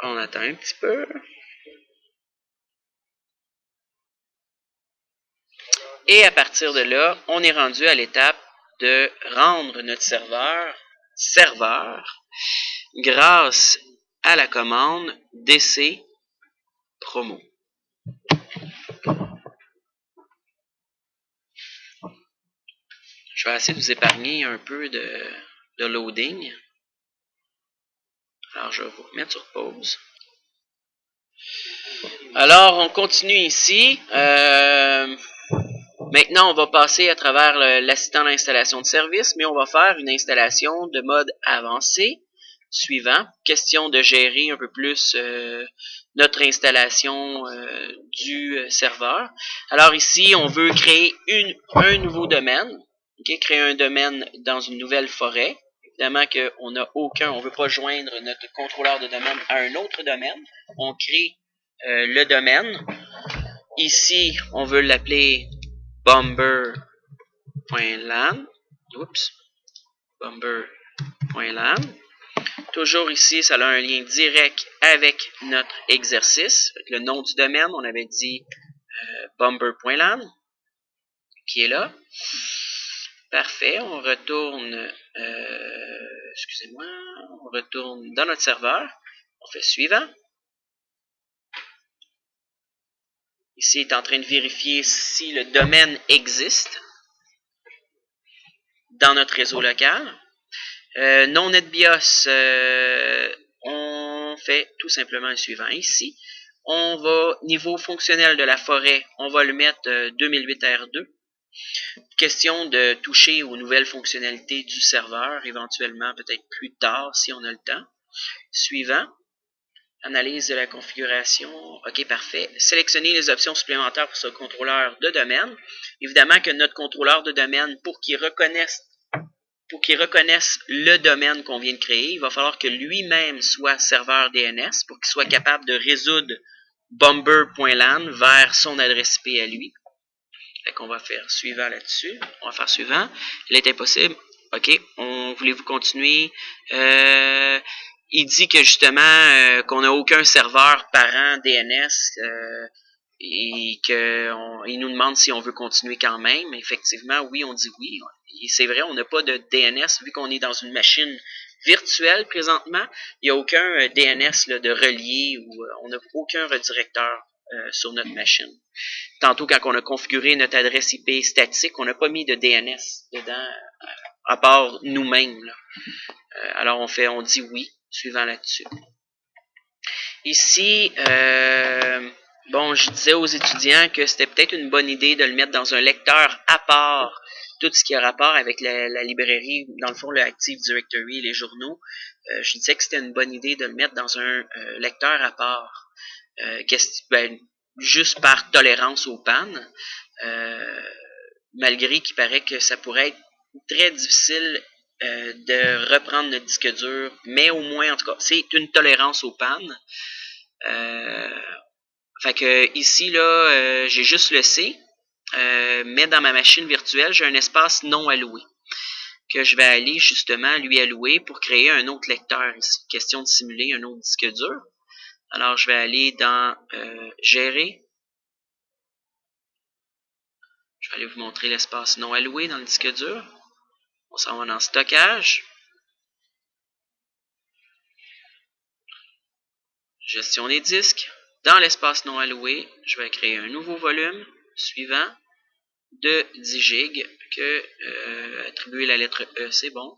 On attend un petit peu. Et à partir de là, on est rendu à l'étape de rendre notre serveur grâce à la commande DC promo. Je vais essayer de vous épargner un peu de loading. Alors, je vais vous remettre sur pause. Alors, on continue ici. Maintenant, on va passer à travers l'assistant d'installation de service, mais on va faire une installation de mode avancé. Suivant, question de gérer un peu plus notre installation du serveur. Alors ici, on veut créer un nouveau domaine. Okay, créer un domaine dans une nouvelle forêt. Évidemment qu'on n'a on ne veut pas joindre notre contrôleur de domaine à un autre domaine. On crée le domaine. Ici, on veut l'appeler Bomber.lan. Oups. Bomber.lan. Toujours ici, ça a un lien direct avec notre exercice. Avec le nom du domaine, on avait dit Bomber.lan, qui est là. Parfait, on retourne, on retourne dans notre serveur. On fait suivant. Ici, il est en train de vérifier si le domaine existe dans notre réseau local. Non NetBIOS, on fait tout simplement le suivant ici. On va, niveau fonctionnel de la forêt, on va le mettre 2008 R2. Question de toucher aux nouvelles fonctionnalités du serveur, éventuellement peut-être plus tard si on a le temps. Suivant. Analyse de la configuration. OK, parfait. Sélectionner les options supplémentaires pour ce contrôleur de domaine. Évidemment que notre contrôleur de domaine, pour qu'il reconnaisse le domaine qu'on vient de créer, il va falloir que lui-même soit serveur DNS pour qu'il soit capable de résoudre bomber.lan vers son adresse IP à lui. Fait qu'on va faire suivant là-dessus. On va faire suivant. Il est impossible. OK. Voulez-vous continuer? Il dit que justement qu'on n'a aucun serveur parent DNS et qu'il nous demande si on veut continuer quand même. Effectivement, oui, on dit oui. Et c'est vrai, on n'a pas de DNS vu qu'on est dans une machine virtuelle présentement. Il n'y a aucun DNS là, de relié ou on n'a aucun redirecteur sur notre machine. Tantôt, quand on a configuré notre adresse IP statique, on n'a pas mis de DNS dedans, à part nous-mêmes. Alors, on dit oui, suivant là-dessus. Ici, je disais aux étudiants que c'était peut-être une bonne idée de le mettre dans un lecteur à part, tout ce qui a rapport avec la librairie, dans le fond, le Active Directory et les journaux. Je disais que c'était une bonne idée de le mettre dans un lecteur à part. Juste par tolérance aux pannes, malgré qu'il paraît que ça pourrait être très difficile de reprendre notre disque dur, mais au moins, en tout cas, c'est une tolérance aux pannes. Fait que ici, là, j'ai juste le C, mais dans ma machine virtuelle, j'ai un espace non alloué que je vais aller justement lui allouer pour créer un autre lecteur ici. Question de simuler un autre disque dur. Alors, je vais aller dans Gérer. Je vais aller vous montrer l'espace non alloué dans le disque dur. On s'en va dans Stockage. Gestion des disques. Dans l'espace non alloué, je vais créer un nouveau volume suivant de 10 GB que attribuer la lettre E, c'est bon.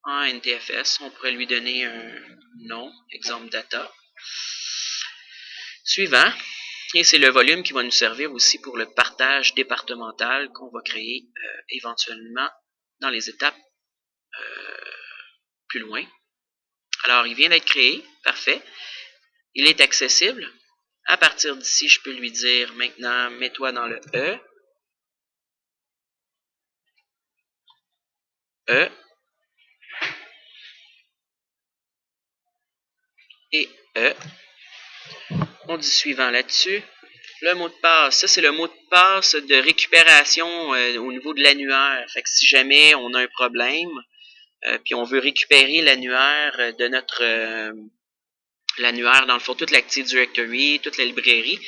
En NTFS, on pourrait lui donner un nom, exemple data. Suivant. Et c'est le volume qui va nous servir aussi pour le partage départemental qu'on va créer éventuellement dans les étapes plus loin. Alors, il vient d'être créé. Parfait. Il est accessible. À partir d'ici, je peux lui dire maintenant, mets-toi dans le E. E. Et E. On dit suivant là-dessus. Le mot de passe, ça c'est le mot de passe de récupération au niveau de l'annuaire. Fait que si jamais on a un problème, puis on veut récupérer l'annuaire de notre l'annuaire, dans le fond, toute l'Active Directory, toute la librairie.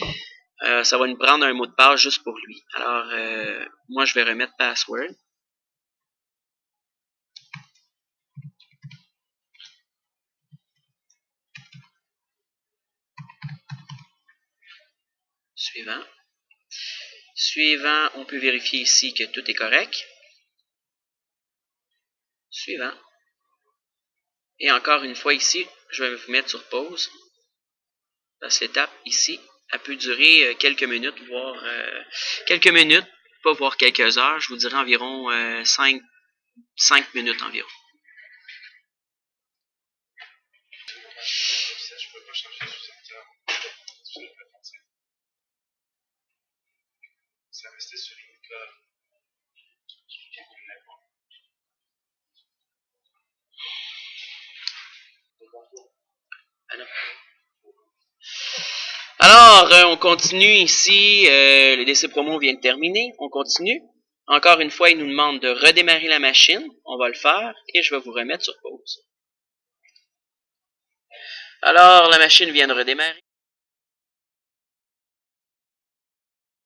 Ça va nous prendre un mot de passe juste pour lui. Alors, moi, je vais remettre password. Suivant. Suivant, on peut vérifier ici que tout est correct. Suivant. Et encore une fois ici, je vais vous mettre sur pause. Parce que l'étape ici, elle peut durer quelques minutes, voire pas voire quelques heures. Je vous dirais environ 5 minutes environ. Alors, on continue ici. Le décès promo vient de terminer. On continue. Encore une fois, il nous demande de redémarrer la machine. On va le faire et je vais vous remettre sur pause. Alors, la machine vient de redémarrer.